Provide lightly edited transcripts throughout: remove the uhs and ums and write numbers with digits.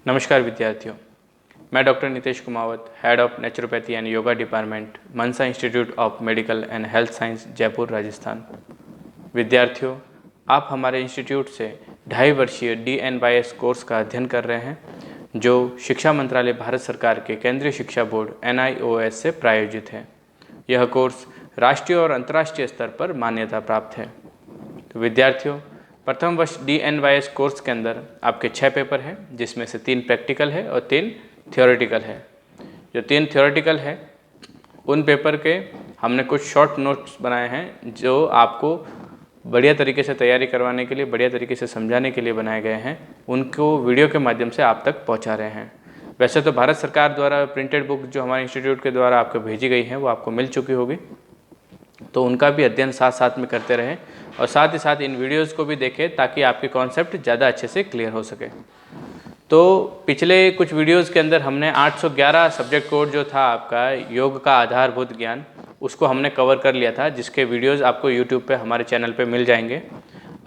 नमस्कार विद्यार्थियों, मैं doctor Nitesh Kumawat, head of naturopathy and yoga department, Mansa institute of medical and health science, Jaipur, Rajasthan. विद्यार्थियों, आप हमारे इंस्टीट्यूट से 2.5 वर्षीय DNYS कोर्स का अध्ययन कर रहे हैं, जो शिक्षा मंत्रालय भारत सरकार के केंद्रीय शिक्षा बोर्ड NIOS से प्रायोजित है। यह कोर्स राष्ट्रीय और अंतर्राष्ट्रीय स्तर पर मान्यता प्राप्त है। तो विद्यार्थियों, प्रथम वर्ष DNYS कोर्स के अंदर आपके 6 पेपर हैं, जिसमें से 3 प्रैक्टिकल है और 3 थियोरेटिकल है। जो 3 थियोरेटिकल है उन पेपर के हमने कुछ शॉर्ट नोट्स बनाए हैं, जो आपको बढ़िया तरीके से तैयारी करवाने के लिए, बढ़िया तरीके से समझाने के लिए बनाए गए हैं। उनको वीडियो के माध्यम से आप तक पहुंचा रहे हैं। वैसे तो भारत सरकार द्वारा प्रिंटेड बुक जो हमारे इंस्टीट्यूट के द्वारा आपको भेजी गई है वो आपको मिल चुकी होगी, तो उनका भी अध्ययन साथ साथ में करते रहें और साथ ही साथ इन वीडियोस को भी देखें, ताकि आपके कॉन्सेप्ट ज़्यादा अच्छे से क्लियर हो सके। तो पिछले कुछ वीडियोस के अंदर हमने 811 सब्जेक्ट कोड जो था आपका योग का आधारभूत ज्ञान, उसको हमने कवर कर लिया था, जिसके वीडियोस आपको यूट्यूब पे हमारे चैनल पे मिल जाएंगे।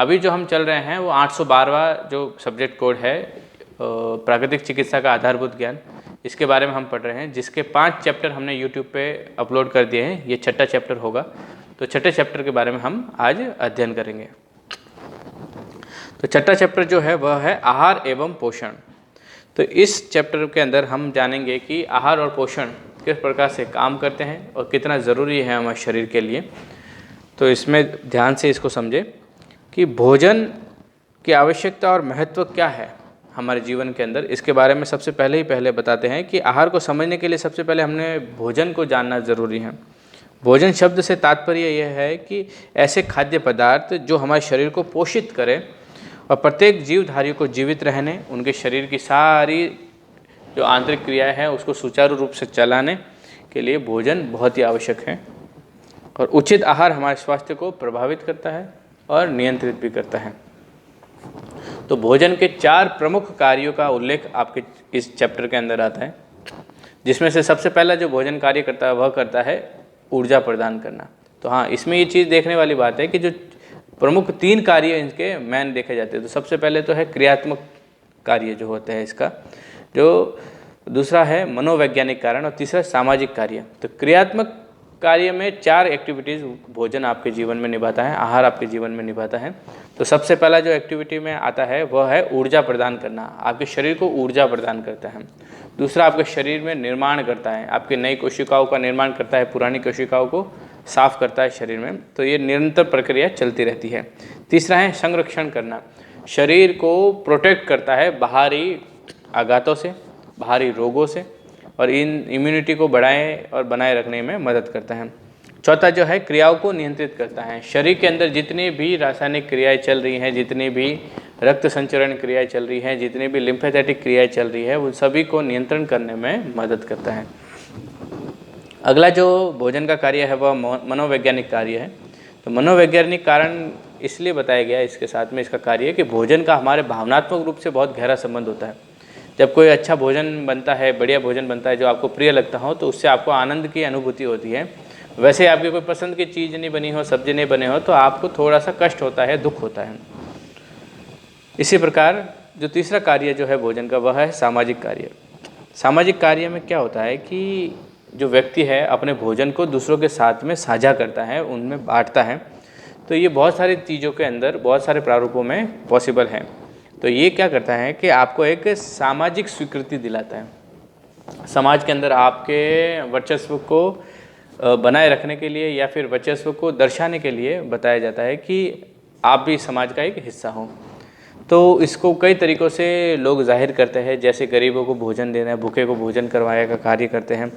अभी जो हम चल रहे हैं वो 812वां जो सब्जेक्ट कोड है, प्राकृतिक चिकित्सा का आधारभूत ज्ञान, इसके बारे में हम पढ़ रहे हैं, जिसके 5 चैप्टर हमने यूट्यूब पे अपलोड कर दिए हैं। ये 6ठा चैप्टर होगा, तो 6ठे चैप्टर के बारे में हम आज अध्ययन करेंगे। तो 6ठा चैप्टर जो है वह है आहार एवं पोषण। तो इस चैप्टर के अंदर हम जानेंगे कि आहार और पोषण किस प्रकार से काम करते हैं और कितना ज़रूरी है हमारे शरीर के लिए। तो इसमें ध्यान से इसको समझें कि भोजन की आवश्यकता और महत्व क्या है हमारे जीवन के अंदर। इसके बारे में सबसे पहले बताते हैं कि आहार को समझने के लिए सबसे पहले हमने भोजन को जानना ज़रूरी है। भोजन शब्द से तात्पर्य यह है कि ऐसे खाद्य पदार्थ जो हमारे शरीर को पोषित करें और प्रत्येक जीवधारी को जीवित रहने, उनके शरीर की सारी जो आंतरिक क्रियाएं हैं उसको सुचारू रूप से चलाने के लिए भोजन बहुत ही आवश्यक है। और उचित आहार हमारे स्वास्थ्य को प्रभावित करता है और नियंत्रित भी करता है। तो भोजन के 4 प्रमुख कार्यों का उल्लेख आपके इस चैप्टर के अंदर आता है, जिसमें से सबसे पहला जो भोजन कार्य करता है वह करता है ऊर्जा प्रदान करना। तो हाँ, इसमें ये चीज़ देखने वाली बात है कि जो प्रमुख 3 कार्य इनके मैन देखे जाते हैं। तो सबसे पहले तो है क्रियात्मक कार्य जो होते हैं इसका, जो दूसरा है मनोवैज्ञानिक कारण और तीसरा सामाजिक कार्य। तो क्रियात्मक कार्य में 4 एक्टिविटीज़ भोजन आपके जीवन में निभाता है, आहार आपके जीवन में निभाता है। तो सबसे पहला जो एक्टिविटी में आता है वह है ऊर्जा प्रदान करना, आपके शरीर को ऊर्जा प्रदान करता है। दूसरा आपके शरीर में निर्माण करता है, आपकी नई कोशिकाओं का निर्माण करता है, पुरानी कोशिकाओं को साफ करता है शरीर में। तो ये निरंतर प्रक्रिया चलती रहती है। तीसरा है संरक्षण करना, शरीर को प्रोटेक्ट करता है बाहरी आघातों से, बाहरी रोगों से, और इन इम्यूनिटी को बढ़ाए और बनाए रखने में मदद करता है। चौथा जो है क्रियाओं को नियंत्रित करता है, शरीर के अंदर जितनी भी रासायनिक क्रियाएं चल रही हैं, जितनी भी रक्त संचरण क्रियाएं चल रही हैं, जितनी भी लिम्फेथेटिक क्रियाएं चल रही है, उन सभी को नियंत्रण करने में मदद करता है। अगला जो भोजन का कार्य है वह मनोवैज्ञानिक कार्य है। तो मनोवैज्ञानिक कारण इसलिए बताया गया इसके साथ में इसका कार्य कि भोजन का हमारे भावनात्मक रूप से बहुत गहरा संबंध होता है। जब कोई अच्छा भोजन बनता है, बढ़िया भोजन बनता है जो आपको प्रिय लगता हो, तो उससे आपको आनंद की अनुभूति होती है। वैसे आपकी कोई पसंद की चीज़ नहीं बनी हो, सब्जी नहीं बने हो, तो आपको थोड़ा सा कष्ट होता है, दुख होता है। इसी प्रकार जो तीसरा कार्य जो है भोजन का वह है सामाजिक कार्य। सामाजिक कार्य में क्या होता है कि जो व्यक्ति है अपने भोजन को दूसरों के साथ में साझा करता है, उनमें बांटता है। तो ये बहुत सारी चीज़ों के अंदर, बहुत सारे प्रारूपों में पॉसिबल है। तो ये क्या करता है कि आपको एक सामाजिक स्वीकृति दिलाता है। समाज के अंदर आपके वर्चस्व को बनाए रखने के लिए या फिर वर्चस्व को दर्शाने के लिए बताया जाता है कि आप भी समाज का एक हिस्सा हो। तो इसको कई तरीक़ों से लोग जाहिर करते हैं, जैसे गरीबों को भोजन देना, भूखे को भोजन करवाने का कार्य करते हैं।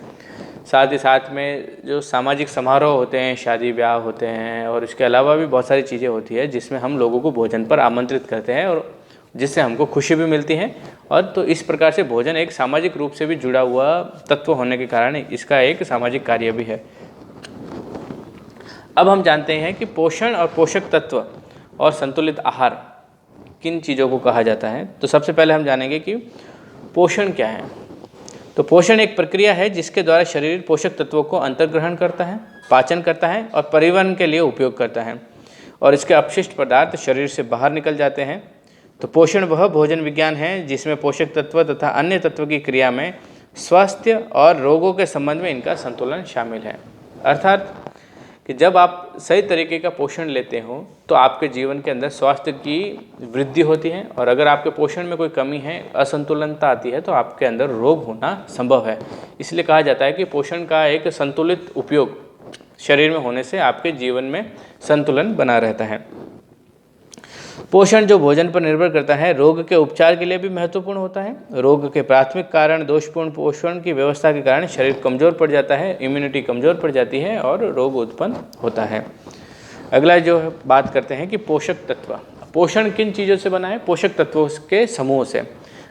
साथ ही साथ में जो सामाजिक समारोह होते हैं, शादी ब्याह होते हैं, और इसके अलावा भी बहुत सारी चीज़ें होती है जिसमें हम लोगों को भोजन पर आमंत्रित करते हैं और जिससे हमको खुशी भी मिलती है। और तो इस प्रकार से भोजन एक सामाजिक रूप से भी जुड़ा हुआ तत्व होने के कारण इसका एक सामाजिक कार्य भी है। अब हम जानते हैं कि पोषण और पोषक तत्व और संतुलित आहार किन चीज़ों को कहा जाता है। तो सबसे पहले हम जानेंगे कि पोषण क्या है। तो पोषण एक प्रक्रिया है जिसके द्वारा शरीर पोषक तत्वों को अंतर्ग्रहण करता है, पाचन करता है और परिवहन के लिए उपयोग करता है, और इसके अपशिष्ट पदार्थ शरीर से बाहर निकल जाते हैं। तो पोषण वह भोजन विज्ञान है जिसमें पोषक तत्व तथा अन्य तत्व की क्रिया में स्वास्थ्य और रोगों के संबंध में इनका संतुलन शामिल है। अर्थात कि जब आप सही तरीके का पोषण लेते हो तो आपके जीवन के अंदर स्वास्थ्य की वृद्धि होती है, और अगर आपके पोषण में कोई कमी है, असंतुलनता आती है, तो आपके अंदर रोग होना संभव है। इसलिए कहा जाता है कि पोषण का एक संतुलित उपयोग शरीर में होने से आपके जीवन में संतुलन बना रहता है। पोषण जो भोजन पर निर्भर करता है रोग के उपचार के लिए भी महत्वपूर्ण होता है। रोग के प्राथमिक कारण दोषपूर्ण पोषण की व्यवस्था के कारण शरीर कमज़ोर पड़ जाता है, इम्यूनिटी कमज़ोर पड़ जाती है और रोग उत्पन्न होता है। अगला जो बात करते हैं कि पोषक तत्व। पोषण किन चीज़ों से बना है? पोषक तत्वों के समूह से।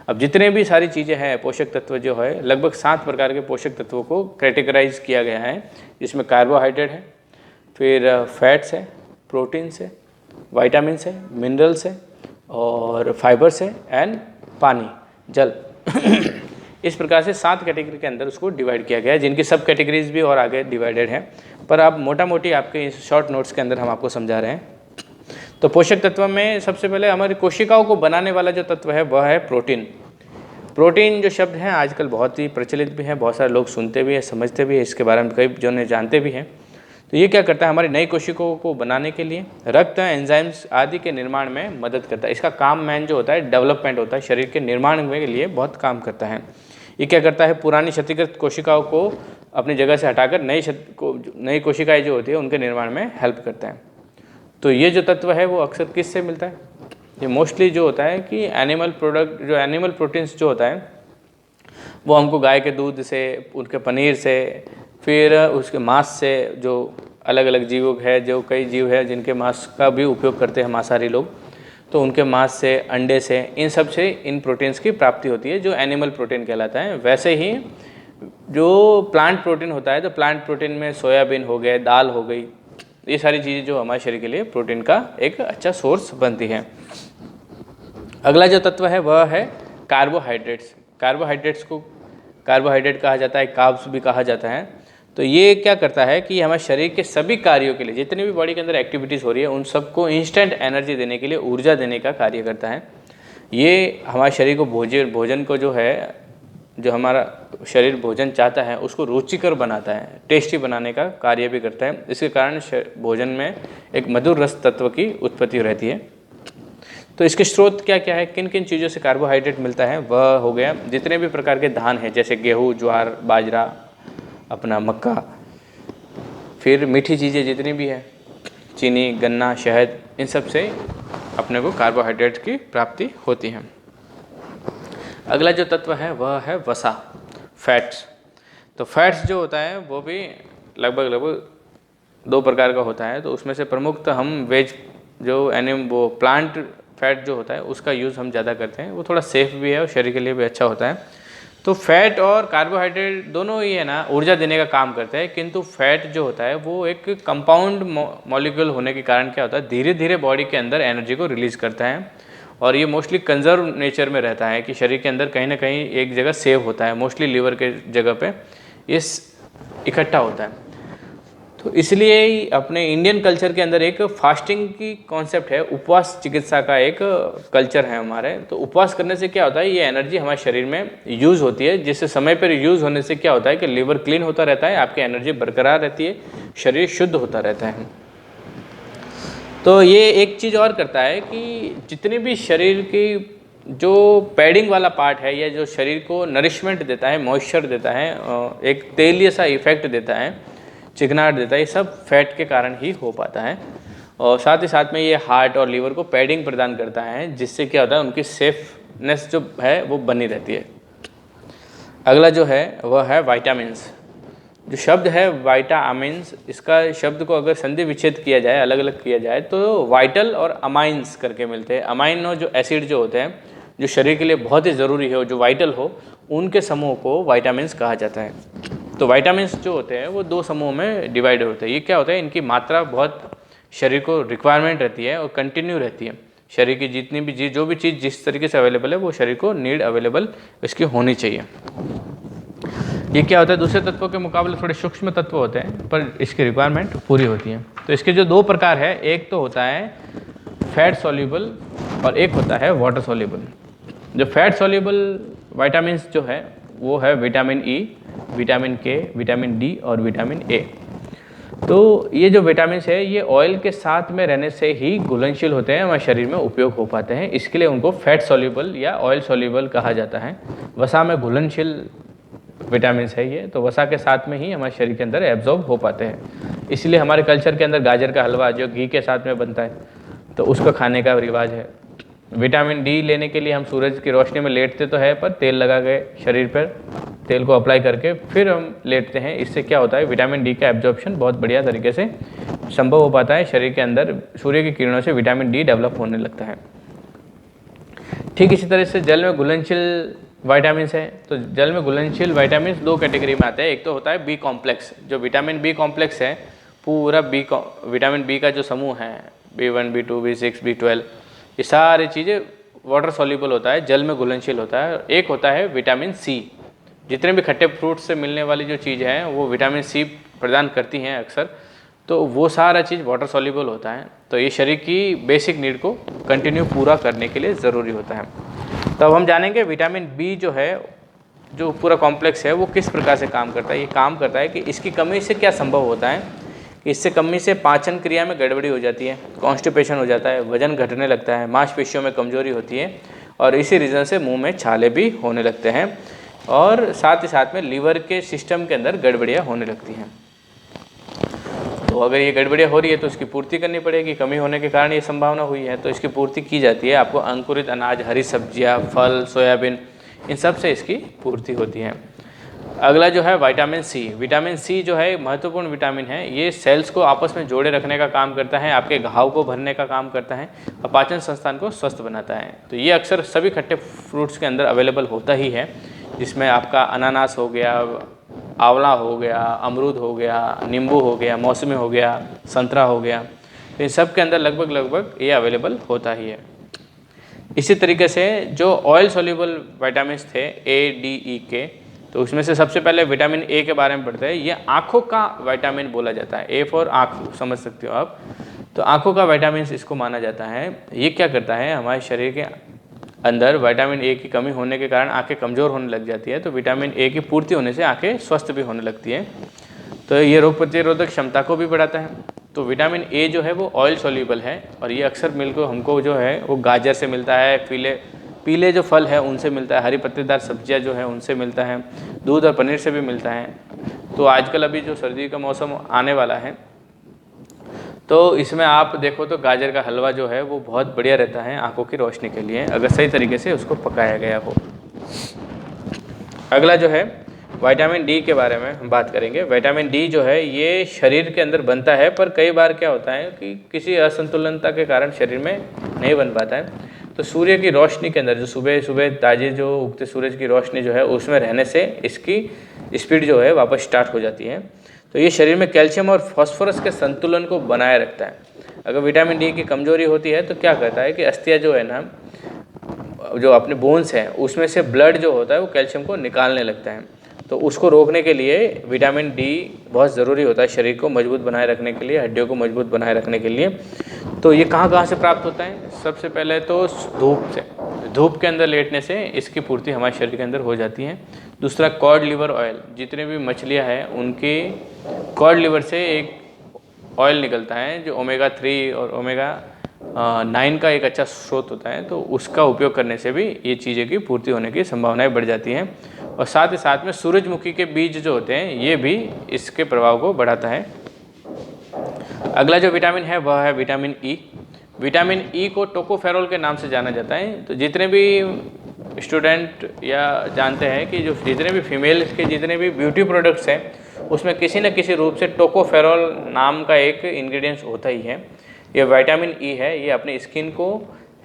अब जितने भी सारी चीज़ें हैं, पोषक तत्व जो है लगभग 7 प्रकार के पोषक तत्वों को कैटेगराइज किया गया है, जिसमें कार्बोहाइड्रेट है, फिर फैट्स है, प्रोटीन्स है, विटामिन्स है, मिनरल्स है और फाइबर्स है एंड पानी, जल। इस प्रकार से 7 कैटेगरी के अंदर उसको डिवाइड किया गया है, जिनकी सब कैटेगरीज भी और आगे डिवाइडेड हैं, पर आप मोटा मोटी आपके इस शॉर्ट नोट्स के अंदर हम आपको समझा रहे हैं। तो पोषक तत्व में सबसे पहले हमारी कोशिकाओं को बनाने वाला जो तत्व है वह है प्रोटीन। प्रोटीन जो शब्द है आजकल बहुत ही प्रचलित भी है, बहुत सारे लोग सुनते भी हैं, समझते भी हैं, इसके बारे में कई जने जानते भी हैं। तो ये क्या करता है? हमारी नई कोशिकाओं को बनाने के लिए रक्त, एंजाइम्स आदि के निर्माण में मदद करता है। इसका काम मैन जो होता है डेवलपमेंट होता है, शरीर के निर्माण के लिए बहुत काम करता है। ये क्या करता है? पुरानी क्षतिग्रस्त कोशिकाओं को अपनी जगह से हटाकर नई कोशिकाएं जो होती है उनके निर्माण में हेल्प करता है। तो ये जो तत्व है वो अक्सर किस से मिलता है? ये मोस्टली जो होता है कि एनिमल प्रोटीन्स जो होता है वो हमको गाय के दूध से, उनके पनीर से, फिर उसके मांस से, जो अलग अलग जीव है, जो कई जीव है जिनके मांस का भी उपयोग करते हैं मांसाहारी लोग, तो उनके मांस से, अंडे से, इन सब से इन प्रोटीन्स की प्राप्ति होती है जो एनिमल प्रोटीन कहलाता है। वैसे ही जो प्लांट प्रोटीन होता है, तो प्लांट प्रोटीन में सोयाबीन हो गए, दाल हो गई, ये सारी चीज़ें जो हमारे शरीर के लिए प्रोटीन का एक अच्छा सोर्स बनती है। अगला जो तत्व है वह है कार्बोहाइड्रेट्स। कार्बोहाइड्रेट्स को कार्बोहाइड्रेट कहा जाता है, कार्ब्स भी कहा जाता है। तो ये क्या करता है कि हमारे शरीर के सभी कार्यों के लिए, जितनी भी बॉडी के अंदर एक्टिविटीज़ हो रही है उन सबको इंस्टेंट एनर्जी देने के लिए, ऊर्जा देने का कार्य करता है। ये हमारे शरीर को भोजन को जो है, जो हमारा शरीर भोजन चाहता है उसको रुचिकर बनाता है, टेस्टी बनाने का कार्य भी करता है। इसके कारण भोजन में एक मधुर रस तत्व की उत्पत्ति रहती है। तो इसके स्रोत क्या क्या है, किन किन चीज़ों से कार्बोहाइड्रेट मिलता है? वह हो गया जितने भी प्रकार के धान हैं, जैसे गेहूँ, ज्वार, बाजरा, अपना मक्का, फिर मीठी चीज़ें जितनी भी है, चीनी, गन्ना, शहद, इन सब से अपने को कार्बोहाइड्रेट की प्राप्ति होती है। अगला जो तत्व है वह है वसा, फैट्स। तो फैट्स जो होता है वो भी लगभग 2 प्रकार का होता है। तो उसमें से प्रमुख तो हम वो प्लांट फैट जो होता है उसका यूज़ हम ज़्यादा करते हैं, वो थोड़ा सेफ भी है और शरीर के लिए भी अच्छा होता है। तो फैट और कार्बोहाइड्रेट दोनों ही है ना ऊर्जा देने का काम करते हैं, किंतु फैट जो होता है वो एक कंपाउंड मॉलिक्यूल होने के कारण क्या होता है, धीरे धीरे बॉडी के अंदर एनर्जी को रिलीज़ करता है, और ये मोस्टली कंजर्व नेचर में रहता है कि शरीर के अंदर कहीं ना कहीं एक जगह सेव होता है, मोस्टली लीवर के जगह पे इस इकट्ठा होता है। तो इसलिए अपने इंडियन कल्चर के अंदर एक फास्टिंग की कॉन्सेप्ट है, उपवास चिकित्सा का एक कल्चर है हमारे। तो उपवास करने से क्या होता है, ये एनर्जी हमारे शरीर में यूज़ होती है, जिससे समय पर यूज़ होने से क्या होता है कि लीवर क्लीन होता रहता है, आपकी एनर्जी बरकरार रहती है, शरीर शुद्ध होता रहता है। तो ये एक चीज़ और करता है कि जितने भी शरीर की जो पैडिंग वाला पार्ट है या जो शरीर को नरिशमेंट देता है, मॉइस्चर देता है, एक तेलीय सा इफेक्ट देता है, चिकनाहट देता है, ये सब फैट के कारण ही हो पाता है। और साथ ही साथ में ये हार्ट और लीवर को पैडिंग प्रदान करता है, जिससे क्या होता है उनकी सेफनेस जो है वो बनी रहती है। अगला जो है वह है वाइटामिन्स। जो शब्द है वाइटामिन्स, इसका शब्द को अगर संधि विच्छेद किया जाए, अलग अलग किया जाए, तो वाइटल और अमाइंस करके मिलते हैं। अमाइनो जो एसिड जो होते हैं, जो शरीर के लिए बहुत ही ज़रूरी हो, जो वाइटल हो, उनके समूह को वाइटामिन्स कहा जाता है। तो वाइटामिन्स जो होते हैं वो 2 समूह में डिवाइड होते हैं। ये क्या होता है, इनकी मात्रा बहुत शरीर को रिक्वायरमेंट रहती है और कंटिन्यू रहती है। शरीर की जितनी भी जो भी चीज़ जिस तरीके से अवेलेबल है वो शरीर को नीड अवेलेबल इसकी होनी चाहिए। ये क्या होता है, दूसरे तत्वों के मुकाबले थोड़े सूक्ष्म तत्व होते हैं पर इसकी रिक्वायरमेंट पूरी होती है। तो इसके जो 2 प्रकार है, एक तो होता है फैट सॉल्यूबल और एक होता है वाटर सॉल्युबल। जो फैट सॉल्युबल विटामिन्स जो है वो है विटामिन ई, विटामिन के, विटामिन डी और विटामिन ए। तो ये जो विटामिन्स है ये ऑयल के साथ में रहने से ही घुलनशील होते हैं, हमारे शरीर में उपयोग हो पाते हैं, इसके लिए उनको फैट सॉल्युबल या ऑयल सॉल्युबल कहा जाता है। वसा में घुलनशील विटामिन्स है ये, तो वसा के साथ में ही हमारे शरीर के अंदर एब्जॉर्ब हो पाते हैं। इसलिए हमारे कल्चर के अंदर गाजर का हलवा जो घी के साथ में बनता है तो उसको खाने का रिवाज है। विटामिन डी लेने के लिए हम सूरज की रोशनी में लेटते तो है, पर तेल लगा के शरीर पर तेल को अप्लाई करके फिर हम लेटते हैं। इससे क्या होता है, विटामिन डी का एब्जॉर्प्शन बहुत बढ़िया तरीके से संभव हो पाता है। शरीर के अंदर सूर्य की किरणों से विटामिन डी डेवलप होने लगता है। ठीक इसी तरह से जल में घुलनशील विटामिन्स है, तो जल में घुलनशील विटामिन्स दो कैटेगरी में आते हैं। एक तो होता है बी कॉम्प्लेक्स, जो विटामिन बी कॉम्प्लेक्स है पूरा विटामिन बी का जो समूह है B1, B2, B6, B12, ये सारी चीज़ें वाटर सॉल्युबल होता है, जल में घुलनशील होता है। एक होता है विटामिन सी, जितने भी खट्टे फ्रूट्स से मिलने वाली जो चीज़ है वो विटामिन सी प्रदान करती हैं अक्सर, तो वो सारा चीज़ वाटर सॉल्युबल होता है। तो ये शरीर की बेसिक नीड को कंटिन्यू पूरा करने के लिए ज़रूरी होता है। तो अब हम जानेंगे विटामिन बी जो है, जो पूरा कॉम्प्लेक्स है, वो किस प्रकार से काम करता है। ये काम करता है कि इसकी कमी से क्या संभव होता है, इससे कमी से पाचन क्रिया में गड़बड़ी हो जाती है, कॉन्स्टिपेशन हो जाता है, वजन घटने लगता है, मांसपेशियों में कमजोरी होती है और इसी रीज़न से मुंह में छाले भी होने लगते हैं और साथ ही साथ में लीवर के सिस्टम के अंदर गड़बड़ियाँ होने लगती हैं। तो अगर ये गड़बड़ियाँ हो रही है तो इसकी पूर्ति करनी पड़ेगी। कमी होने के कारण ये संभावना हुई है, तो इसकी पूर्ति की जाती है। आपको अंकुरित अनाज, हरी सब्जियाँ, फल, सोयाबीन, इन सब से इसकी पूर्ति होती है। अगला जो है विटामिन सी। विटामिन सी जो है महत्वपूर्ण विटामिन है, ये सेल्स को आपस में जोड़े रखने का काम करता है, आपके घाव को भरने का काम करता है और पाचन संस्थान को स्वस्थ बनाता है। तो ये अक्सर सभी खट्टे फ्रूट्स के अंदर अवेलेबल होता ही है, जिसमें आपका अनानास हो गया, आंवला हो गया, अमरूद हो गया, नींबू हो गया, मौसमी हो गया, संतरा हो गया, तो इन सब के अंदर लगभग ये अवेलेबल होता ही है। इसी तरीके से जो ऑयल सॉल्युबल विटामिन्स थे ए, डी, ई, के, तो उसमें से सबसे पहले विटामिन ए के बारे में पढ़ते हैं। ये आँखों का विटामिन बोला जाता है, ए फॉर आँख, समझ सकते हो आप। तो आँखों का विटामिन इसको माना जाता है। ये क्या करता है, हमारे शरीर के अंदर विटामिन ए की कमी होने के कारण आँखें कमज़ोर होने लग जाती है, तो विटामिन ए की पूर्ति होने से आँखें स्वस्थ भी होने लगती हैं। तो ये रोग प्रतिरोधक क्षमता को भी बढ़ाता है। तो विटामिन ए जो है वो ऑयल सॉल्युबल है और ये अक्सर मिलकर हमको जो है वो गाजर से मिलता है, पीले जो फल है उनसे मिलता है, हरी पत्तेदार सब्जियां जो है उनसे मिलता है, दूध और पनीर से भी मिलता है। तो आजकल अभी जो सर्दी का मौसम आने वाला है तो इसमें आप देखो तो गाजर का हलवा जो है वो बहुत बढ़िया रहता है आंखों की रोशनी के लिए, अगर सही तरीके से उसको पकाया गया हो। अगला जो है विटामिन डी के बारे में हम बात करेंगे। विटामिन डी जो है ये शरीर के अंदर बनता है, पर कई बार क्या होता है कि किसी असंतुलनता के कारण शरीर में नहीं बन पाता है। तो सूर्य की रोशनी के अंदर जो सुबह सुबह ताज़े जो उगते सूरज की रोशनी जो है उसमें रहने से इसकी स्पीड जो है वापस स्टार्ट हो जाती है। तो ये शरीर में कैल्शियम और फास्फोरस के संतुलन को बनाए रखता है। अगर विटामिन डी की कमजोरी होती है तो क्या करता है कि अस्थियाँ जो है ना, जो अपने बोन्स हैं उसमें से ब्लड जो होता है वो कैल्शियम को निकालने लगता है। तो उसको रोकने के लिए विटामिन डी बहुत ज़रूरी होता है शरीर को मजबूत बनाए रखने के लिए, हड्डियों को मजबूत बनाए रखने के लिए। तो ये कहाँ से प्राप्त होता है, सबसे पहले तो धूप से, धूप के अंदर लेटने से इसकी पूर्ति हमारे शरीर के अंदर हो जाती है। दूसरा कॉड लिवर ऑयल, जितने भी मछलियाँ हैं उनके कॉड लिवर से एक ऑयल निकलता है जो ओमेगा 3 और ओमेगा 9 का एक अच्छा स्रोत होता है। तो उसका उपयोग करने से भी ये चीज़ें की पूर्ति होने की संभावनाएं बढ़ जाती हैं। और साथ ही साथ में सूरजमुखी के बीज जो होते हैं ये भी इसके प्रभाव को बढ़ाता है। अगला जो विटामिन है वह है विटामिन ई। विटामिन ई को टोकोफेरोल के नाम से जाना जाता है। तो जितने भी स्टूडेंट या जानते हैं कि जो जितने भी फीमेल्स के जितने भी ब्यूटी प्रोडक्ट्स हैं उसमें किसी न किसी रूप से टोकोफेरोल नाम का एक इंग्रेडिएंट्स होता ही है। ये विटामिन ई है, ये अपनी स्किन को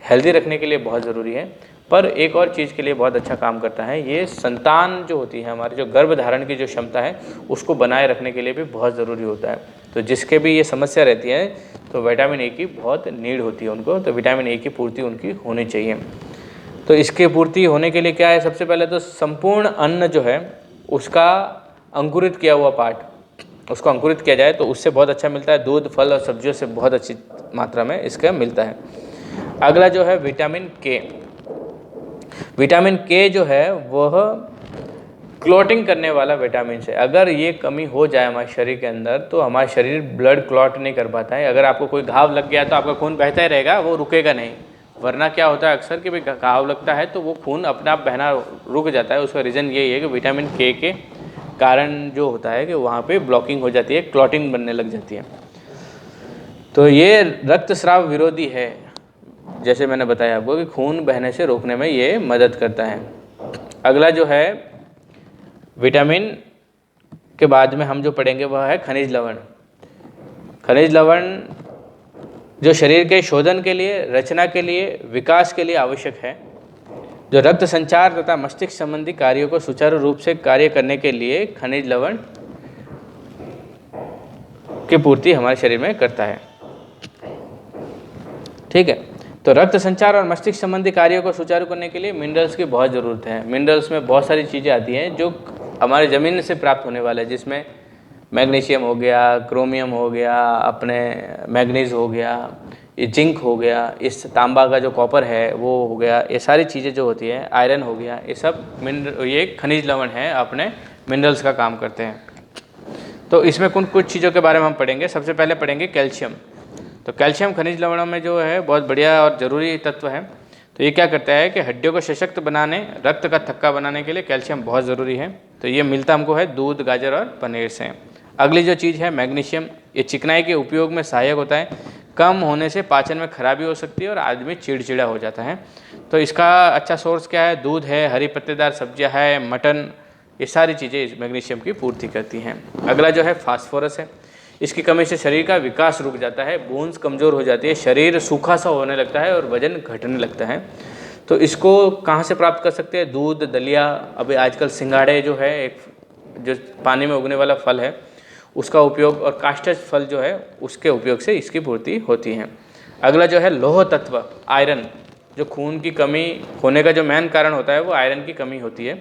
हेल्दी रखने के लिए बहुत ज़रूरी है, पर एक और चीज़ के लिए बहुत अच्छा काम करता है। ये संतान जो होती है हमारी, जो गर्भ धारण की जो क्षमता है उसको बनाए रखने के लिए भी बहुत ज़रूरी होता है। तो जिसके भी ये समस्या रहती है तो विटामिन ए की बहुत नीड होती है उनको, तो विटामिन ए की पूर्ति उनकी होनी चाहिए। तो इसकी पूर्ति होने के लिए क्या है, सबसे पहले तो संपूर्ण अन्न जो है उसका अंकुरित किया हुआ पार्ट, उसको अंकुरित किया जाए तो उससे बहुत अच्छा मिलता है। दूध, फल और सब्जियों से बहुत अच्छी मात्रा में इसका मिलता है। अगला जो है विटामिन के। विटामिन के जो है वह क्लॉटिंग करने वाला विटामिन है। अगर ये कमी हो जाए हमारे शरीर के अंदर तो हमारा शरीर ब्लड क्लॉट नहीं कर पाता है। अगर आपको कोई घाव लग गया तो आपका खून बहता ही रहेगा, वो रुकेगा नहीं। वरना क्या होता है अक्सर कि भाई घाव लगता है तो वो खून अपने आप बहना रुक जाता है। उसका रीज़न यही है कि विटामिन के कारण जो होता है कि वहाँ पे ब्लॉकिंग हो जाती है, क्लॉटिंग बनने लग जाती है। तो ये रक्तस्राव विरोधी है, जैसे मैंने बताया आपको कि खून बहने से रोकने में ये मदद करता है। अगला जो है विटामिन के बाद में हम जो पढ़ेंगे वह है खनिज लवण। खनिज लवण जो शरीर के शोधन के लिए, रचना के लिए, विकास के लिए आवश्यक है, जो रक्त संचार तथा मस्तिष्क संबंधी कार्यों को सुचारू रूप से कार्य करने के लिए खनिज लवण की पूर्ति हमारे शरीर में करता है। ठीक है, तो रक्त संचार और मस्तिष्क संबंधी कार्यों को सुचारू करने के लिए मिनरल्स की बहुत ज़रूरत है। मिनरल्स में बहुत सारी चीज़ें आती हैं जो हमारे ज़मीन से प्राप्त होने वाले हैं, जिसमें मैग्नीशियम हो गया, क्रोमियम हो गया, अपने मैग्नीज हो गया, ये जिंक हो गया, इस तांबा का जो कॉपर है वो हो गया, ये सारी चीज़ें जो होती है, आयरन हो गया, ये सब ये खनिज लवण है, अपने मिनरल्स का काम करते हैं। तो इसमें कुछ चीज़ों के बारे में हम पढ़ेंगे। सबसे पहले पढ़ेंगे कैल्शियम। तो कैल्शियम खनिज लवणों में जो है बहुत बढ़िया और ज़रूरी तत्व है। तो ये क्या करता है कि हड्डियों को सशक्त बनाने, रक्त का थक्का बनाने के लिए कैल्शियम बहुत ज़रूरी है। तो ये मिलता हमको है दूध, गाजर और पनीर से। अगली जो चीज़ है मैग्नीशियम, ये चिकनाई के उपयोग में सहायक होता है। कम होने से पाचन में खराबी हो सकती है और आदमी चिड़चिड़ा हो जाता है। तो इसका अच्छा सोर्स क्या है? दूध है, हरी पत्तेदार सब्जियां है, मटन, ये सारी चीज़ें इस मैग्नीशियम की पूर्ति करती हैं। अगला जो है फास्फोरस है। इसकी कमी से शरीर का विकास रुक जाता है, बोन्स कमज़ोर हो जाती है, शरीर सूखा सा होने लगता है और वजन घटने लगता है। तो इसको कहाँ से प्राप्त कर सकते हैं? दूध, दलिया, अभी आजकल सिंघाड़े जो है एक जो पानी में उगने वाला फल है उसका उपयोग, और कास्टर्ड फल जो है उसके उपयोग से इसकी पूर्ति होती है। अगला जो है लौह तत्व, आयरन, जो खून की कमी होने का जो मेन कारण होता है वो आयरन की कमी होती है।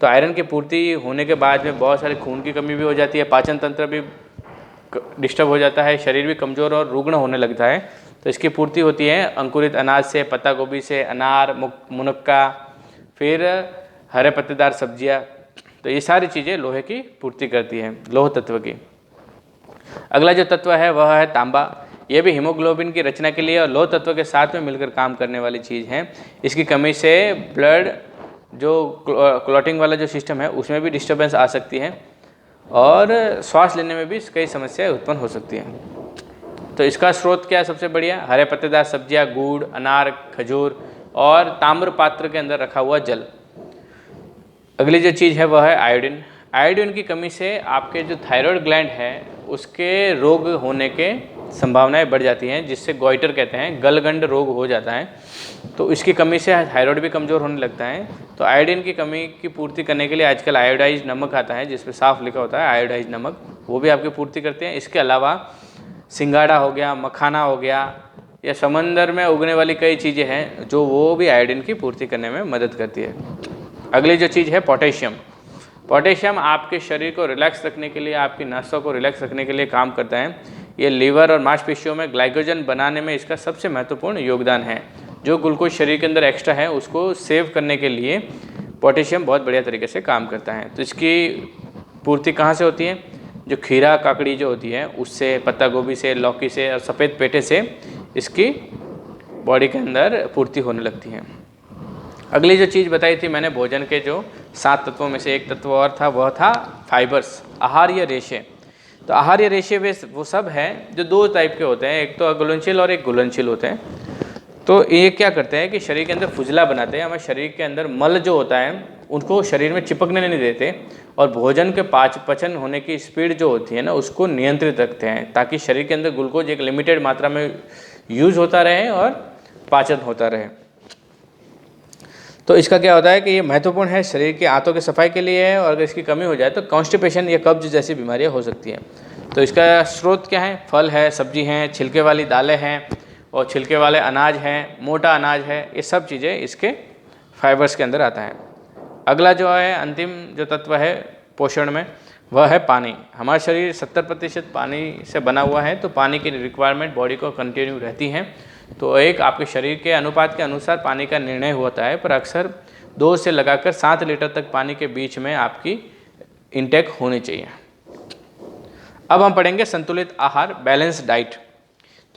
तो आयरन की पूर्ति होने के बाद में बहुत सारे खून की कमी भी हो जाती है, पाचन तंत्र भी डिस्टर्ब हो जाता है, शरीर भी कमज़ोर और रुग्ण होने लगता है। तो इसकी पूर्ति होती है अंकुरित अनाज से, पत्ता गोभी से, अनार, मुनक्का, फिर हरे पत्तेदार सब्जियां। तो ये सारी चीज़ें लोहे की पूर्ति करती हैं, लौह तत्व की। अगला जो तत्व है वह है तांबा। यह भी हीमोग्लोबिन की रचना के लिए और लौह तत्व के साथ में मिलकर काम करने वाली चीज़ है। इसकी कमी से ब्लड जो क्लॉटिंग वाला जो सिस्टम है उसमें भी डिस्टर्बेंस आ सकती है और श्वास लेने में भी कई समस्याएं उत्पन्न हो सकती हैं। तो इसका स्रोत क्या है? सबसे बढ़िया हरे पत्तेदार सब्जियां, गुड़, अनार, खजूर और ताम्र पात्र के अंदर रखा हुआ जल। अगली जो चीज़ है वह है आयोडीन। आयोडीन की कमी से आपके जो थायराइड ग्लैंड है उसके रोग होने के संभावनाएं बढ़ जाती हैं, जिससे गोइटर कहते हैं, गलगंड रोग हो जाता है। तो इसकी कमी से थायराइड भी कमज़ोर होने लगता है। तो आयोडीन की कमी की पूर्ति करने के लिए आजकल आयोडाइज नमक आता है, जिसपे साफ लिखा होता है आयोडाइज नमक, वो भी आपकी पूर्ति करते हैं। इसके अलावा सिंगाड़ा हो गया, मखाना हो गया, या समंदर में उगने वाली कई चीज़ें हैं जो वो भी आयोडीन की पूर्ति करने में मदद करती है। अगली जो चीज़ है पोटेशियम। पोटेशियम आपके शरीर को रिलैक्स रखने के लिए, आपकी नसों को रिलैक्स रखने के लिए काम करता है। ये लीवर और मांसपेशियों में ग्लाइकोजन बनाने में इसका सबसे महत्वपूर्ण योगदान है। जो ग्लूकोज शरीर के अंदर एक्स्ट्रा है उसको सेव करने के लिए पोटेशियम बहुत बढ़िया तरीके से काम करता है। तो इसकी पूर्ति कहाँ से होती है? जो खीरा काकड़ी जो होती है उससे, पत्ता गोभी से, लौकी से और सफ़ेद पेठे से इसकी बॉडी के अंदर पूर्ति होने लगती है। अगली जो चीज़ बताई थी मैंने भोजन के जो 7 तत्वों में से एक तत्व और था, वह था फाइबर्स, आहार्य रेशे। तो आहार्य रेशे वे वो सब हैं जो 2 टाइप के होते हैं, एक तो अघुलनशील और एक घुलनशील होते हैं। तो ये क्या करते हैं कि शरीर के अंदर फुजला बनाते हैं, हमारे शरीर के अंदर मल जो होता है उनको शरीर में चिपकने नहीं देते, और भोजन के पचन होने की स्पीड जो होती है ना उसको नियंत्रित रखते हैं, ताकि शरीर के अंदर ग्लूकोज एक लिमिटेड मात्रा में यूज़ होता रहे और पाचन होता रहे। तो इसका क्या होता है कि ये महत्वपूर्ण है, शरीर के आंतों की सफाई के लिए है, और अगर इसकी कमी हो जाए तो कॉन्स्टिपेशन या कब्ज जैसी बीमारियां हो सकती हैं। तो इसका स्रोत क्या है? फल है, सब्जी हैं, छिलके वाली दालें हैं और छिलके वाले अनाज हैं, मोटा अनाज है, ये सब चीज़ें इसके फाइबर्स के अंदर आता है। अगला जो है अंतिम जो तत्व है पोषण में वह है पानी। हमारा शरीर 70% पानी से बना हुआ है, तो पानी की रिक्वायरमेंट बॉडी को कंटिन्यू रहती है। तो एक आपके शरीर के अनुपात के अनुसार पानी का निर्णय होता है, पर अक्सर 2 से लगाकर 7 लीटर तक पानी के बीच में आपकी इंटेक होनी चाहिए। अब हम पढ़ेंगे संतुलित आहार, बैलेंस डाइट।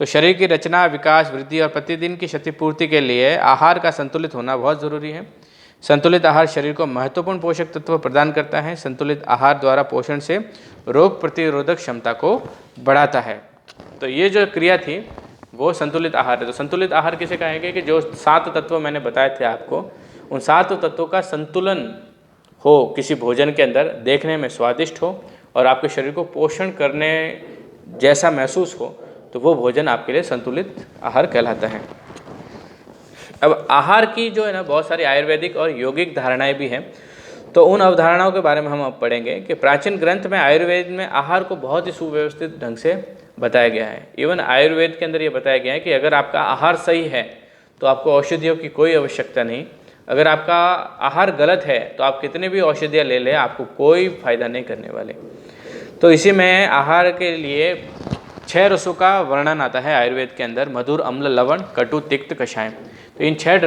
तो शरीर की रचना, विकास, वृद्धि और प्रतिदिन की क्षतिपूर्ति के लिए आहार का संतुलित होना बहुत ज़रूरी है। संतुलित आहार शरीर को महत्वपूर्ण पोषक तत्व प्रदान करता है। संतुलित आहार द्वारा पोषण से रोग प्रतिरोधक क्षमता को बढ़ाता है। तो ये जो क्रिया थी वो संतुलित आहार है। तो संतुलित आहार किसे कहेंगे कि जो 7 तत्व मैंने बताए थे आपको, उन 7 तत्वों का संतुलन हो किसी भोजन के अंदर, देखने में स्वादिष्ट हो और आपके शरीर को पोषण करने जैसा महसूस हो, तो वो भोजन आपके लिए संतुलित आहार कहलाता है। अब आहार की जो है ना बहुत सारी आयुर्वेदिक और यौगिक धारणाएं भी हैं। तो उन अवधारणाओं के बारे में हम अब पढ़ेंगे कि प्राचीन ग्रंथ में आयुर्वेद में आहार को बहुत ही सुव्यवस्थित ढंग से बताया गया है। इवन आयुर्वेद के अंदर ये बताया गया है कि अगर आपका आहार सही है तो आपको औषधियों की कोई आवश्यकता नहीं। अगर आपका आहार गलत है तो आप कितने भी औषधियाँ ले लें, आपको कोई फायदा नहीं करने वाले। तो इसी में आहार के लिए 6 रसों का वर्णन आता है आयुर्वेद के अंदर: मधुर, अम्ल, लवण, कटु, तिक्त, कषाय। तो इन 6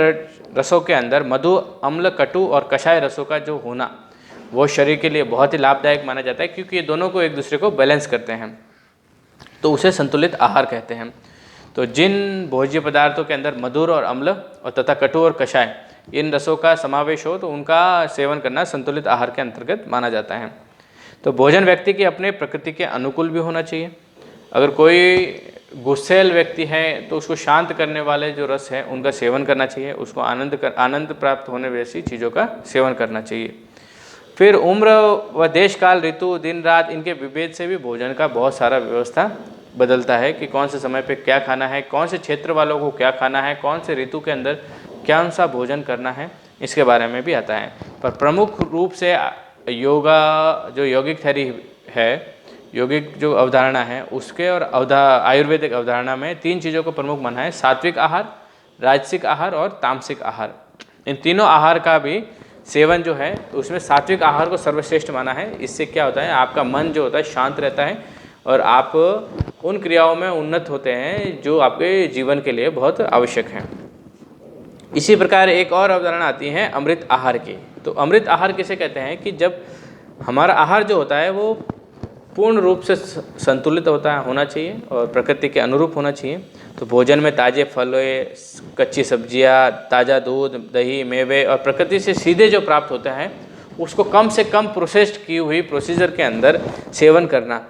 रसों के अंदर मधु, अम्ल, कटु और कषाय रसों का जो होना वो शरीर के लिए बहुत ही लाभदायक माना जाता है, क्योंकि ये दोनों को एक दूसरे को बैलेंस करते हैं, तो उसे संतुलित आहार कहते हैं। तो जिन भोज्य पदार्थों के अंदर मधुर और अम्ल और तथा कटु और कषाय इन रसों का समावेश हो तो उनका सेवन करना संतुलित आहार के अंतर्गत माना जाता है। तो भोजन व्यक्ति की अपने प्रकृति के अनुकूल भी होना चाहिए। अगर कोई गुस्सैल व्यक्ति है तो उसको शांत करने वाले जो रस है उनका सेवन करना चाहिए, उसको आनंद प्राप्त होने वैसी चीज़ों का सेवन करना चाहिए। फिर उम्र व देश काल, ऋतु, दिन रात, इनके विभेद से भी भोजन का बहुत सारा व्यवस्था बदलता है कि कौन से समय पे क्या खाना है, कौन से क्षेत्र वालों को क्या खाना है, कौन से ऋतु के अंदर कौन सा भोजन करना है, इसके बारे में भी आता है। पर प्रमुख रूप से योगा जो यौगिक थ्योरी है, यौगिक जो अवधारणा है उसके और आयुर्वेदिक अवधारणा में 3 चीज़ों को प्रमुख माना है: सात्विक आहार, राजसिक आहार और तामसिक आहार। इन तीनों आहार का भी सेवन जो है उसमें सात्विक आहार को सर्वश्रेष्ठ माना है। इससे क्या होता है, आपका मन जो होता है शांत रहता है और आप उन क्रियाओं में उन्नत होते हैं जो आपके जीवन के लिए बहुत आवश्यक हैं। इसी प्रकार एक और अवधारणा आती है अमृत आहार की। तो अमृत आहार किसे कहते हैं कि जब हमारा आहार जो होता है वो पूर्ण रूप से संतुलित होना चाहिए और प्रकृति के अनुरूप होना चाहिए। तो भोजन में ताज़े फल, कच्ची सब्जियां, ताज़ा दूध, दही, मेवे और प्रकृति से सीधे जो प्राप्त होता है उसको कम से कम प्रोसेस्ड की हुई प्रोसीजर के अंदर सेवन करना,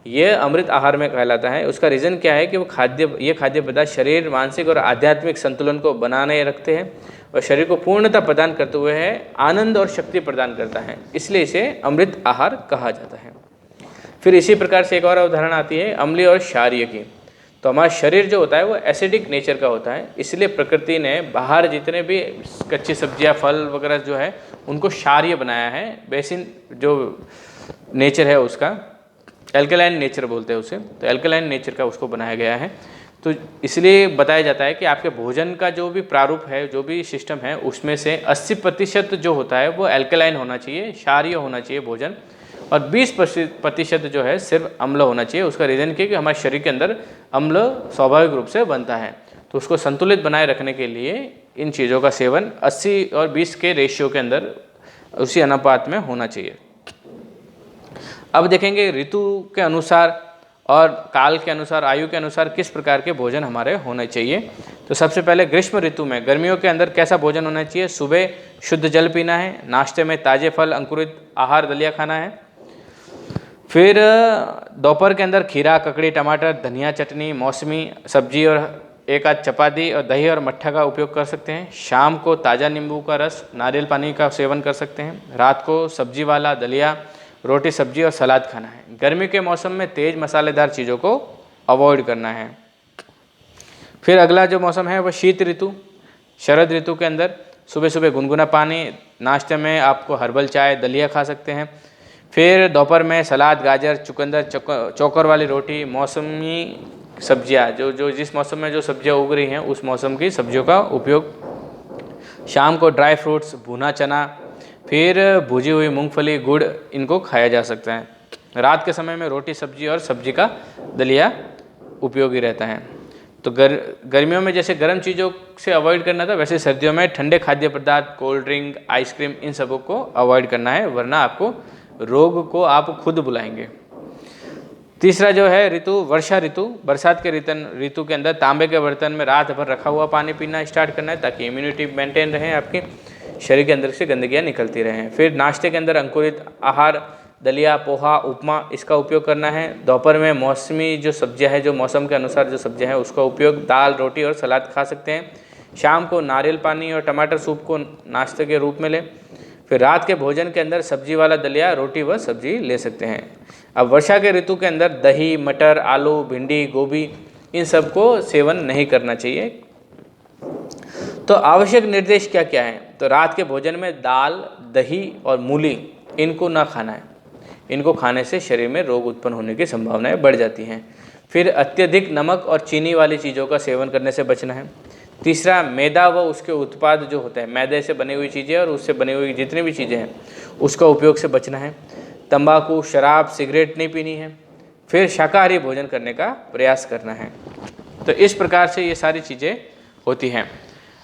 ये अमृत आहार में कहलाता है। उसका रीज़न क्या है कि वो खाद्य पदार्थ शरीर, मानसिक और आध्यात्मिक संतुलन को बनाने रखते हैं और शरीर को पूर्णता प्रदान करते हुए आनंद और शक्ति प्रदान करता है, इसलिए इसे अमृत आहार कहा जाता है। फिर इसी प्रकार से एक और अवधारणा आती है अम्लीय और क्षारीय की। तो हमारा शरीर जो होता है वो एसिडिक नेचर का होता है, इसलिए प्रकृति ने बाहर जितने भी कच्ची सब्जियां, फल वगैरह जो है उनको क्षारीय बनाया है। बेसिन जो नेचर है उसका एल्कलाइन नेचर बोलते हैं उसे, तो एल्कलाइन नेचर का उसको बनाया गया है। तो इसलिए बताया जाता है कि आपके भोजन का जो भी प्रारूप है, जो भी सिस्टम है, उसमें से 80% जो होता है वो एल्कलाइन होना चाहिए, क्षारीय होना चाहिए भोजन, और 20% जो है सिर्फ अम्ल होना चाहिए। उसका रीज़न क्या है कि हमारे शरीर के अंदर अम्ल स्वाभाविक रूप से बनता है, तो उसको संतुलित बनाए रखने के लिए इन चीज़ों का सेवन 80 और 20 के रेशियो के अंदर उसी अनुपात में होना चाहिए। अब देखेंगे ऋतु के अनुसार और काल के अनुसार, आयु के अनुसार किस प्रकार के भोजन हमारे होने चाहिए। तो सबसे पहले ग्रीष्म ऋतु में, गर्मियों के अंदर कैसा भोजन होना चाहिए? सुबह शुद्ध जल पीना है, नाश्ते में ताज़े फल, अंकुरित आहार, दलिया खाना है। फिर दोपहर के अंदर खीरा, ककड़ी, टमाटर, धनिया चटनी, मौसमी सब्जी और एक आध चपाती और दही और मट्ठा का उपयोग कर सकते हैं। शाम को ताज़ा नींबू का रस, नारियल पानी का सेवन कर सकते हैं। रात को सब्जी वाला दलिया, रोटी, सब्जी और सलाद खाना है। गर्मी के मौसम में तेज़ मसालेदार चीज़ों को अवॉइड करना है। फिर अगला जो मौसम है वह शीत ऋतु। शरद ऋतु के अंदर सुबह सुबह गुनगुना पानी, नाश्ते में आपको हर्बल चाय, दलिया खा सकते हैं। फिर दोपहर में सलाद, गाजर, चुकंदर, चोकर वाली रोटी, मौसमी सब्जियां, जो जिस मौसम में जो सब्जियां उग रही हैं उस मौसम की सब्जियों का उपयोग। शाम को ड्राई फ्रूट्स, भुना चना, फिर भुजी हुई मूंगफली, गुड़, इनको खाया जा सकता है। रात के समय में रोटी, सब्जी और सब्जी का दलिया उपयोगी रहता है। तो गर्मियों में जैसे गर्म चीज़ों से अवॉइड करना था, वैसे सर्दियों में ठंडे खाद्य पदार्थ, कोल्ड ड्रिंक, आइसक्रीम, इन सबों को अवॉइड करना है, वरना आपको रोग को आप खुद बुलाएंगे। तीसरा जो है ऋतु, वर्षा ऋतु। बरसात के ऋतु के अंदर तांबे के बर्तन में रात भर रखा हुआ पानी पीना स्टार्ट करना है, ताकि इम्यूनिटी मेंटेन रहे, आपके शरीर के अंदर से गंदगियाँ निकलती रहें। फिर नाश्ते के अंदर अंकुरित आहार, दलिया, पोहा, उपमा, इसका उपयोग करना है। दोपहर में मौसमी जो सब्जियां है, जो मौसम के अनुसार जो सब्जियां हैं, उसका उपयोग दाल, रोटी और सलाद खा सकते हैं। शाम को नारियल पानी और टमाटर सूप को नाश्ते के रूप में लें। फिर रात के भोजन के अंदर सब्जी वाला दलिया, रोटी व सब्जी ले सकते हैं। अब वर्षा के ऋतु के अंदर दही, मटर, आलू, भिंडी, गोभी, इन सब को सेवन नहीं करना चाहिए। तो आवश्यक निर्देश क्या क्या हैं? तो रात के भोजन में दाल, दही और मूली, इनको ना खाना है। इनको खाने से शरीर में रोग उत्पन्न होने की संभावनाएं बढ़ जाती हैं। फिर अत्यधिक नमक और चीनी वाली चीज़ों का सेवन करने से बचना है। तीसरा, मैदा व उसके उत्पाद जो होते हैं, मैदे से बनी हुई चीज़ें और उससे बनी हुई जितनी भी चीज़ें हैं, उसका उपयोग से बचना है। तंबाकू, शराब, सिगरेट नहीं पीनी है। फिर शाकाहारी भोजन करने का प्रयास करना है। तो इस प्रकार से ये सारी चीज़ें होती हैं।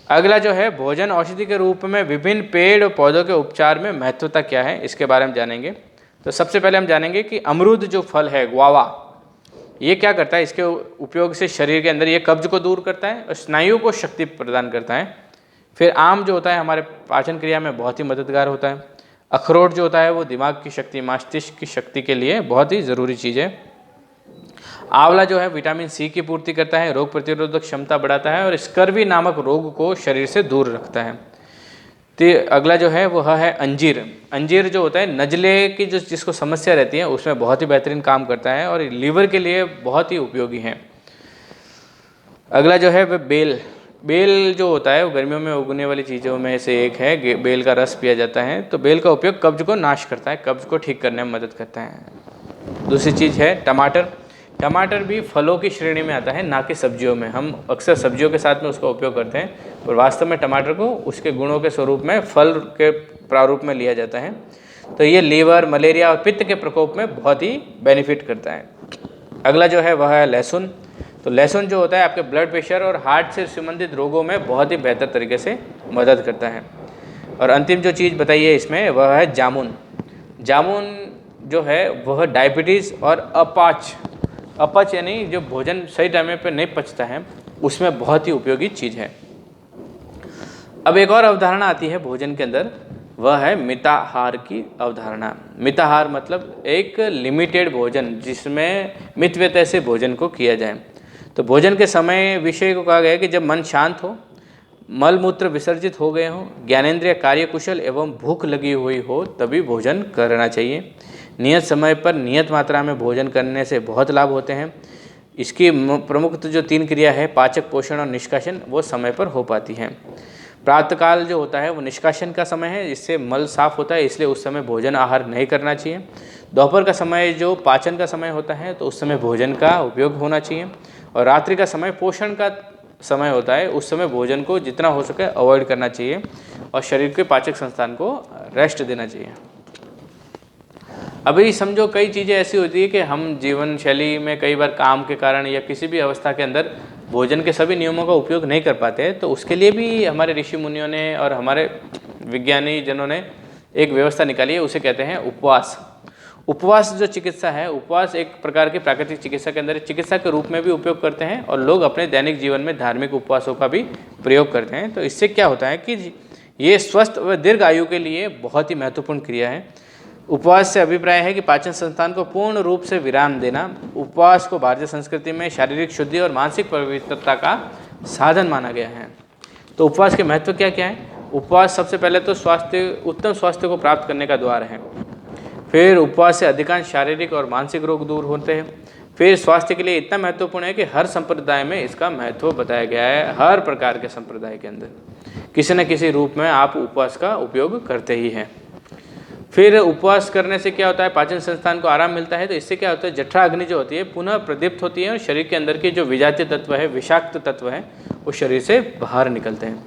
अगला जो है, भोजन औषधि के रूप में विभिन्न पेड़ और पौधों के उपचार में महत्वता क्या है, इसके बारे में जानेंगे। तो सबसे पहले हम जानेंगे कि अमरूद जो फल है, गुआवा, ये क्या करता है? इसके उपयोग से शरीर के अंदर ये कब्ज को दूर करता है और स्नायुओं को शक्ति प्रदान करता है। फिर आम जो होता है हमारे पाचन क्रिया में बहुत ही मददगार होता है। अखरोट जो होता है वो दिमाग की शक्ति, मस्तिष्क की शक्ति के लिए बहुत ही ज़रूरी चीज़ है। आंवला जो है विटामिन सी की पूर्ति करता है, रोग प्रतिरोधक क्षमता बढ़ाता है और स्कर्वी नामक रोग को शरीर से दूर रखता है। तो अगला जो है वह है अंजीर। अंजीर जो होता है नज़ले की जो जिसको समस्या रहती है, उसमें बहुत ही बेहतरीन काम करता है और लीवर के लिए बहुत ही उपयोगी है। अगला जो है वह बेल। बेल जो होता है वो गर्मियों में उगने वाली चीज़ों में से एक है। बेल का रस पिया जाता है। तो बेल का उपयोग कब्ज को नाश करता है, कब्ज को ठीक करने में मदद करता है। दूसरी चीज़ है टमाटर। टमाटर भी फलों की श्रेणी में आता है, ना कि सब्जियों में। हम अक्सर सब्जियों के साथ में उसका उपयोग करते हैं, पर वास्तव में टमाटर को उसके गुणों के स्वरूप में फल के प्रारूप में लिया जाता है। तो ये लीवर, मलेरिया और पित्त के प्रकोप में बहुत ही बेनिफिट करता है। अगला जो है वह है लहसुन। तो लहसुन जो होता है आपके ब्लड प्रेशर और हार्ट से संबंधित रोगों में बहुत ही बेहतर तरीके से मदद करता है। और अंतिम जो चीज़ बताई है इसमें वह है जामुन। जामुन जो है वह डायबिटीज़ और अपच यानी जो भोजन सही टाइम पे नहीं पचता है, उसमें बहुत ही उपयोगी चीज़ है। अब एक और अवधारणा आती है भोजन के अंदर, वह है मिताहार की अवधारणा। मिताहार मतलब एक लिमिटेड भोजन, जिसमें मितव्यय से भोजन को किया जाए। तो भोजन के समय विषय को कहा गया है कि जब मन शांत हो, मल मूत्र विसर्जित हो गए हों, ज्ञानेंद्रिय कार्यकुशल एवं भूख लगी हुई हो, तभी भोजन करना चाहिए। नियत समय पर नियत मात्रा में भोजन करने से बहुत लाभ होते हैं। इसकी प्रमुख जो 3 क्रिया है, पाचक, पोषण और निष्कासन, वो समय पर हो पाती हैं। प्रातःकाल जो होता है वो निष्कासन का समय है, इससे मल साफ होता है, इसलिए उस समय भोजन आहार नहीं करना चाहिए। दोपहर का समय जो पाचन का समय होता है, तो उस समय भोजन का उपयोग होना चाहिए। और रात्रि का समय पोषण का समय होता है, उस समय भोजन को जितना हो सके अवॉइड करना चाहिए और शरीर के पाचक संस्थान को रेस्ट देना चाहिए। अभी समझो कई चीज़ें ऐसी होती है कि हम जीवन शैली में कई बार काम के कारण या किसी भी अवस्था के अंदर भोजन के सभी नियमों का उपयोग नहीं कर पाते, तो उसके लिए भी हमारे ऋषि मुनियों ने और हमारे विज्ञानी जनों ने एक व्यवस्था निकाली है, उसे कहते हैं उपवास। उपवास जो चिकित्सा है, उपवास एक प्रकार की प्राकृतिक चिकित्सा के अंदर चिकित्सा के रूप में भी उपयोग करते हैं और लोग अपने दैनिक जीवन में धार्मिक उपवासों का भी प्रयोग करते हैं। तो इससे क्या होता है कि ये स्वस्थ व दीर्घ आयु के लिए बहुत ही महत्वपूर्ण क्रिया है। उपवास से अभिप्राय है कि पाचन संस्थान को पूर्ण रूप से विराम देना। उपवास को भारतीय संस्कृति में शारीरिक शुद्धि और मानसिक पवित्रता का साधन माना गया है। तो उपवास के महत्व क्या क्या है? उपवास सबसे पहले तो उत्तम स्वास्थ्य को प्राप्त करने का द्वार है। फिर उपवास से अधिकांश शारीरिक और मानसिक रोग दूर होते हैं। फिर स्वास्थ्य के लिए इतना महत्वपूर्ण है कि हर संप्रदाय में इसका महत्व बताया गया है। हर प्रकार के संप्रदाय के अंदर किसी न किसी रूप में आप उपवास का उपयोग करते ही हैं। फिर उपवास करने से क्या होता है? पाचन संस्थान को आराम मिलता है। तो इससे क्या होता है? जठरा अग्नि जो होती है पुनः प्रदीप्त होती है और शरीर के अंदर के जो विजातीय तत्व है, विषाक्त तत्व है, वो शरीर से बाहर निकलते हैं।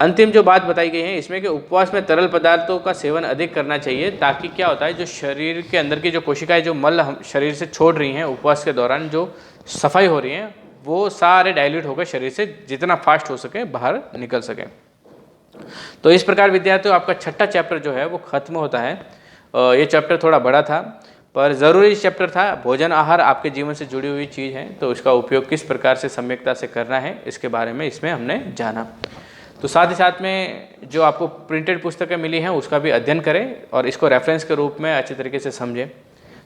अंतिम जो बात बताई गई है इसमें कि उपवास में तरल पदार्थों का सेवन अधिक करना चाहिए, ताकि क्या होता है, जो शरीर के अंदर की जो कोशिकाएं जो मल हम शरीर से छोड़ रही हैं, उपवास के दौरान जो सफाई हो रही है, वो सारे डाइल्यूट होकर शरीर से जितना फास्ट हो सके बाहर निकल सके। तो इस प्रकार विद्यार्थियों आपका छठा चैप्टर जो है वो खत्म होता है। ये चैप्टर थोड़ा बड़ा था पर ज़रूरी चैप्टर था। भोजन आहार आपके जीवन से जुड़ी हुई चीज़ है, तो इसका उपयोग किस प्रकार से सम्यकता से करना है इसके बारे में इसमें हमने जाना। तो साथ ही साथ में जो आपको प्रिंटेड पुस्तकें मिली हैं उसका भी अध्ययन करें और इसको रेफरेंस के रूप में अच्छे तरीके से समझें।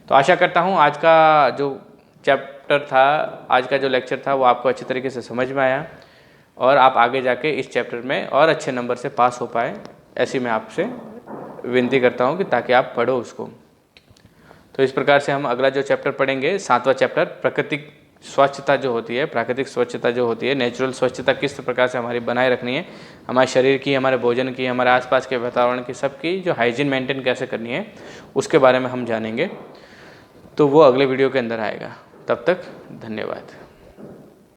तो आशा करता हूँ आज का जो चैप्टर था, आज का जो लेक्चर था वो आपको अच्छे तरीके से समझ में आया और आप आगे जाके इस चैप्टर में और अच्छे नंबर से पास हो पाए, ऐसी मैं आपसे विनती करता हूँ कि ताकि आप पढ़ो उसको। तो इस प्रकार से हम अगला जो चैप्टर पढ़ेंगे, 7वां चैप्टर, प्राकृतिक स्वच्छता जो होती है, प्राकृतिक स्वच्छता जो होती है, नेचुरल स्वच्छता किस प्रकार से हमारी बनाए रखनी है, हमारे शरीर की, हमारे भोजन की, हमारे आसपास के वातावरण की, सबकी जो हाइजीन मेंटेन कैसे करनी है उसके बारे में हम जानेंगे। तो वो अगले वीडियो के अंदर आएगा। तब तक धन्यवाद।